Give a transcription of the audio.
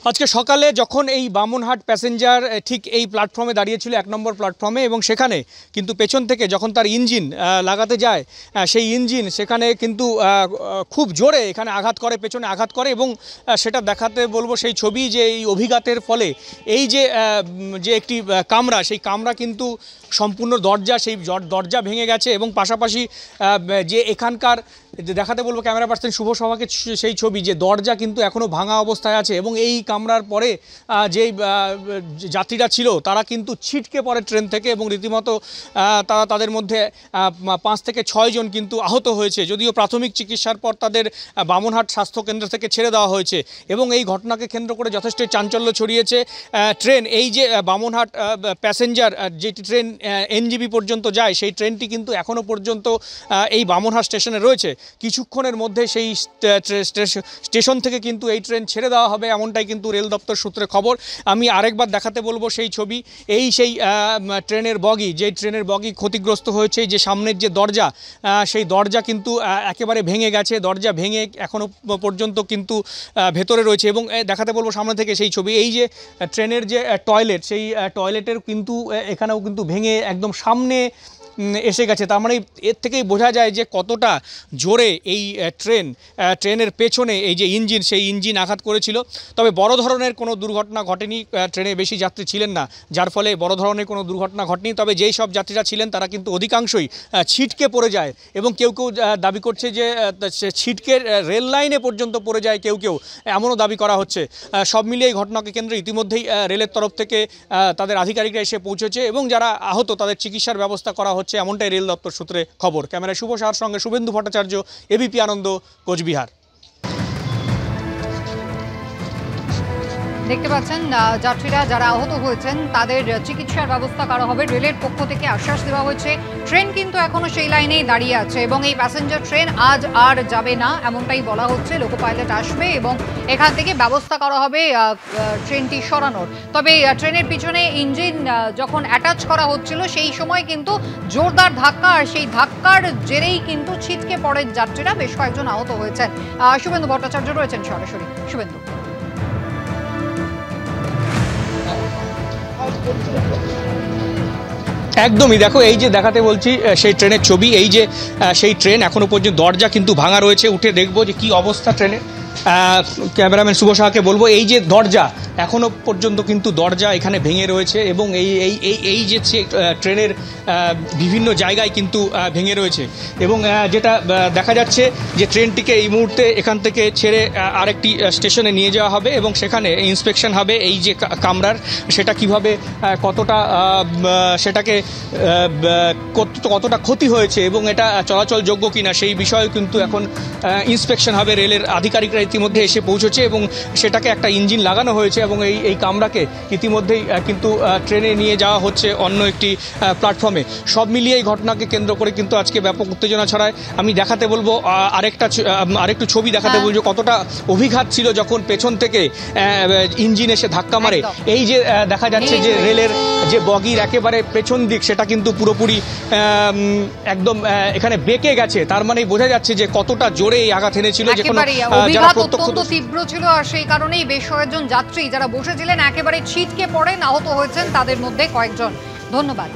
আজকে সকালে যখন এই বামুনহাট প্যাসেঞ্জার ঠিক এই প্ল্যাটফর্মে দাঁড়িয়েছিল ১ নম্বর প্ল্যাটফর্মে এবং সেখানে কিন্তু পেছন থেকে যখন তার ইঞ্জিন লাগাতে যায় সেই ইঞ্জিন সেখানে কিন্তু খুব জোরে এখানে আঘাত করে, পেছনে আঘাত করে এবং সেটা দেখাতে বলবো সেই ছবি যে এই অভিঘাতের ফলে এই যে একটি কামরা, সেই কামরা কিন্তু সম্পূর্ণ দরজা, সেই দরজা ভেঙে গেছে এবং পাশাপাশি যে এখানকার দেখাতে বলবো ক্যামেরা পার্সন শুভ সভাকে সেই ছবি যে দরজা কিন্তু এখনও ভাঙা অবস্থায় আছে এবং এই কামরার পরে যেই যাত্রীরা ছিল তারা কিন্তু ছিটকে পড়ে ট্রেন থেকে এবং রীতিমতো তাদের মধ্যে 5 থেকে 6 জন কিন্তু আহত হয়েছে। যদিও প্রাথমিক চিকিৎসার পর তাদের বামুনহাট স্বাস্থ্যকেন্দ্র থেকে ছেড়ে দেওয়া হয়েছে এবং এই ঘটনাকে কেন্দ্র করে যথেষ্ট চাঞ্চল্য ছড়িয়েছে। ট্রেন এই যে বামুনহাট প্যাসেঞ্জার যেটি ট্রেন এনজেপি পর্যন্ত যায় সেই ট্রেনটি কিন্তু এখনও পর্যন্ত এই বামুনহাট স্টেশনে রয়েছে। কিছুক্ষণের মধ্যে সেই স্টেশন থেকে কিন্তু এই ট্রেন ছেড়ে দেওয়া হবে এমনটাই কিন্তু রেল দপ্তর সূত্রে খবর। আমি আরেকবার দেখাতে বলবো সেই ছবি, সেই ট্রেনের বগি, যে ট্রেনের বগি ক্ষতিগ্রস্ত হয়েছে, যে সামনের যে দরজা সেই দরজা কিন্তু একেবারে ভেঙে গেছে, দরজা ভেঙে এখনও পর্যন্ত কিন্তু ভেতরে রয়েছে এবং দেখাতে বলবো সামনে থেকে সেই ছবি। এই যে ট্রেনের যে টয়লেট, সেই টয়লেটের কিন্তু এখানেও কিন্তু ভেঙে একদম সামনে এসে গেছে। তার মানে এর থেকেই বোঝা যায় যে কতটা জোরে এই ট্রেনের পেছনে এই যে ইঞ্জিন, সেই ইঞ্জিন আঘাত করেছিল। তবে বড় ধরনের কোনো দুর্ঘটনা ঘটেনি, ট্রেনে বেশি যাত্রী ছিলেন না, যার ফলে বড় ধরনের কোনো দুর্ঘটনা ঘটেনি। তবে যেই সব যাত্রীরা ছিলেন তারা কিন্তু অধিকাংশই ছিটকে পড়ে যায় এবং কেউ কেউ দাবি করছে যে ছিটকে রেল লাইনে পর্যন্ত পড়ে যায় কেউ কেউ, এমনও দাবি করা হচ্ছে। সব মিলিয়ে এই ঘটনাকে কেন্দ্রে ইতিমধ্যেই রেলের তরফ থেকে তাদের আধিকারিকরা এসে পৌঁছেছে এবং যারা আহত তাদের চিকিৎসার ব্যবস্থা করা হচ্ছে এমনটাই রেল দপ্তর সূত্রে খবর। ক্যামেরায় শুভ সাহার সঙ্গে শুভেন্দু ভট্টাচার্য, এবিপি আনন্দ, কোচবিহার। দেখতে পাচ্ছেন যাত্রীরা যারা আহত হয়েছেন তাদের চিকিৎসার ব্যবস্থা করা হবে, রেলের পক্ষ থেকে আশ্বাস দেওয়া হয়েছে। ট্রেন কিন্তু এখনো সেই লাইনেই দাঁড়িয়ে আছে এবং এই প্যাসেঞ্জার ট্রেন আজ আর যাবে না এমনটাই বলা হচ্ছে। লোকো পাইলট আসবে এবং এখান থেকে ব্যবস্থা করা হবে ট্রেনটি সরানোর। তবে ট্রেনের পিছনে ইঞ্জিন যখন অ্যাটাচ করা হচ্ছিল সেই সময় কিন্তু জোরদার ধাক্কা, আর সেই ধাক্কার জেরেই কিন্তু ছিটকে পড়ে যাত্রীরা, বেশ কয়েকজন আহত হয়েছেন। শুভেন্দু ভট্টাচার্য রয়েছেন সরাসরি। শুভেন্দু, একদমই দেখো, এই যে দেখাতে বলছি সেই ট্রেনের ছবি, এই যে সেই ট্রেন এখনো পর্যন্ত দরজা কিন্তু ভাঙা রয়েছে, উঠে দেখবো যে কি অবস্থা ট্রেনের। ক্যামেরাম্যান শুভ সাহাকে বলবো এই যে দরজা এখনও পর্যন্ত কিন্তু দরজা এখানে ভেঙে রয়েছে এবং এই যে ট্রেনের বিভিন্ন জায়গায় কিন্তু ভেঙে রয়েছে এবং যেটা দেখা যাচ্ছে যে ট্রেনটিকে এই মুহূর্তে এখান থেকে ছেড়ে আরেকটি স্টেশনে নিয়ে যাওয়া হবে এবং সেখানে ইন্সপেকশন হবে এই যে কামরার, সেটা কিভাবে সেটাকে কতটা ক্ষতি হয়েছে এবং এটা চলাচলযোগ্য কিনা সেই বিষয়ে কিন্তু এখন ইন্সপেকশন হবে। রেলের আধিকারিকরা ইতিমধ্যে এসে পৌঁছেছে এবং সেটাকে একটা ইঞ্জিন লাগানো হয়েছে এবং এই কামরাকে ইতিমধ্যেই কিন্তু ট্রেনে নিয়ে যাওয়া হচ্ছে অন্য একটি প্ল্যাটফর্মে। সব মিলিয়ে এই ঘটনাকে কেন্দ্র করে কিন্তু আজকে ব্যাপক উত্তেজনা ছড়ায়। আমি দেখাতে বলবো আরেকটু ছবি দেখাতে বলবো কতটা অভিঘাত ছিল যখন পেছন থেকে ইঞ্জিন এসে ধাক্কা মারে। এই যে দেখা যাচ্ছে যে রেলের যে বগির একেবারে পেছন দিক সেটা কিন্তু পুরোপুরি একদম এখানে বেঁকে গেছে। তার মানে বোঝা যাচ্ছে যে কতটা জোরে এই আঘাত এনেছিল, যে কোনো অত্যন্ত তীব্র ছিল আর সেই কারণেই বেশ কয়েকজন যাত্রী যারা বসেছিলেন একেবারে ছিটকে পড়েন, আহত হয়েছেন তাদের মধ্যে কয়েকজন। ধন্যবাদ।